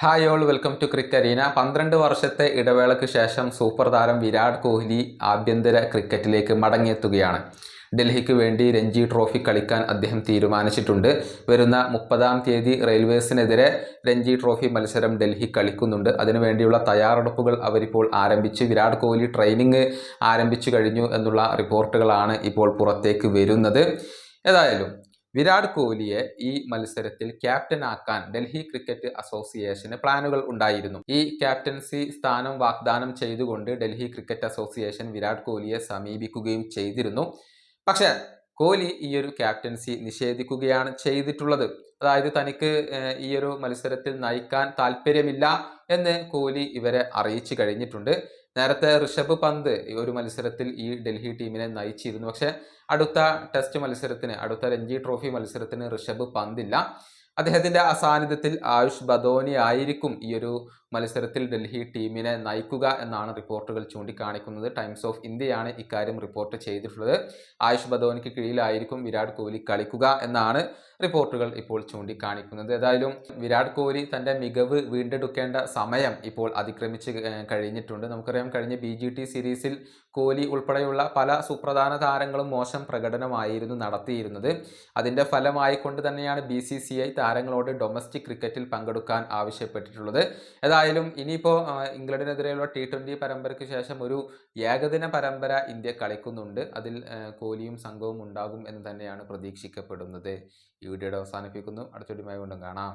Hi all welcome to cricket arena. 12 വർഷത്തെ ഇടവേളയ്ക്ക് ശേഷം സൂപ്പർ താരം വിരാട് കോഹ്ലി ആഭ്യന്തര ക്രിക്കറ്റിലേക്ക് മടങ്ങിയെത്തുകയാണ്. ഡൽഹിക്ക് വേണ്ടി രഞ്ജി ട്രോഫി കളിക്കാൻ അദ്ദേഹം തീരുമാനിച്ചിട്ടുണ്ട്. വരുന്ന 30-ാം തീയതി റെയിൽവേസിനെതിരെ രഞ്ജി ട്രോഫി മത്സരം ഡൽഹി കളിക്കുന്നുണ്ട്. അതിനുവേണ്ടിയുള്ള തയ്യാറെടുപ്പുകൾ അവരിപ്പോൾ ആരംഭിച്ചു. വിരാട് കോഹ്ലി ട്രെയിനിങ് ആരംഭിച്ചു കഴിഞ്ഞു എന്നുള്ള റിപ്പോർട്ടുകളാണ് ഇപ്പോൾ പുറത്തേക്ക് വരുന്നത്. ഏതായാലും വിരാട് കോഹ്ലിയെ ഈ മത്സരത്തിൽ ക്യാപ്റ്റനാക്കാൻ ഡൽഹി ക്രിക്കറ്റ് അസോസിയേഷന് പ്ലാനുകൾ ഉണ്ടായിരുന്നു. ഈ ക്യാപ്റ്റൻസി സ്ഥാനം വാഗ്ദാനം ചെയ്തുകൊണ്ട് ഡൽഹി ക്രിക്കറ്റ് അസോസിയേഷൻ വിരാട് കോഹ്ലിയെ സമീപിക്കുകയും ചെയ്തിരുന്നു. പക്ഷേ കോഹ്ലി ഈ ഒരു ക്യാപ്റ്റൻസി നിഷേധിക്കുകയാണ് ചെയ്തിട്ടുള്ളത്. അതായത് തനിക്ക് ഈ ഒരു മത്സരത്തിൽ നയിക്കാൻ താല്പര്യമില്ല എന്ന് കോഹ്ലി ഇവരെ അറിയിച്ചു കഴിഞ്ഞിട്ടുണ്ട്. നേരത്തെ ഋഷഭ് പന്ത് ഈ ഒരു മത്സരത്തിൽ ഈ ഡൽഹി ടീമിനെ നയിച്ചിരുന്നു. പക്ഷെ അടുത്ത രഞ്ജി ട്രോഫി മത്സരത്തിന് ഋഷഭ് പന്തില്ല. അദ്ദേഹത്തിന്റെ അസാന്നിധ്യത്തിൽ ആയുഷ് ബദോനി ആയിരിക്കും ഈ ഒരു മത്സരത്തിൽ ഡൽഹി ടീമിനെ നയിക്കുക എന്നാണ് റിപ്പോർട്ടുകൾ ചൂണ്ടിക്കാണിക്കുന്നത്. ടൈംസ് ഓഫ് ഇന്ത്യയാണ് ഇക്കാര്യം റിപ്പോർട്ട് ചെയ്തിട്ടുള്ളത്. ആയുഷ് ബദോനിക്ക് കീഴിലായിരിക്കും വിരാട് കോഹ്ലി കളിക്കുക എന്നാണ് റിപ്പോർട്ടുകൾ ഇപ്പോൾ ചൂണ്ടിക്കാണിക്കുന്നത്. ഏതായാലും വിരാട് കോഹ്ലി തന്റെ മികവ് വീണ്ടെടുക്കേണ്ട സമയം ഇപ്പോൾ അതിക്രമിച്ച് കഴിഞ്ഞിട്ടുണ്ട്. നമുക്കറിയാം, കഴിഞ്ഞ BGT സീരീസിൽ കോഹ്ലി ഉൾപ്പെടെയുള്ള പല സുപ്രധാന താരങ്ങളും മോശം പ്രകടനമായിരുന്നു നടത്തിയിരുന്നത്. അതിന്റെ ഫലമായിക്കൊണ്ട് തന്നെയാണ് BCCI താരങ്ങളോട് ഡൊമസ്റ്റിക് ക്രിക്കറ്റിൽ പങ്കെടുക്കാൻ ആവശ്യപ്പെട്ടിട്ടുള്ളത്. ഏതായാലും ഇനിയിപ്പോൾ ഇംഗ്ലണ്ടിനെതിരെയുള്ള T20 പരമ്പരയ്ക്ക് ശേഷം ഒരു ഏകദിന പരമ്പര ഇന്ത്യ കളിക്കുന്നുണ്ട്. അതിൽ കോഹ്ലിയും സംഘവും ഉണ്ടാകും എന്ന് തന്നെയാണ് പ്രതീക്ഷിക്കപ്പെടുന്നത്. ഈ വീഡിയോയുടെ അവസാനിപ്പിക്കുന്നു. അടുത്ത വീഡിയോയുമായി വീണ്ടും കാണാം.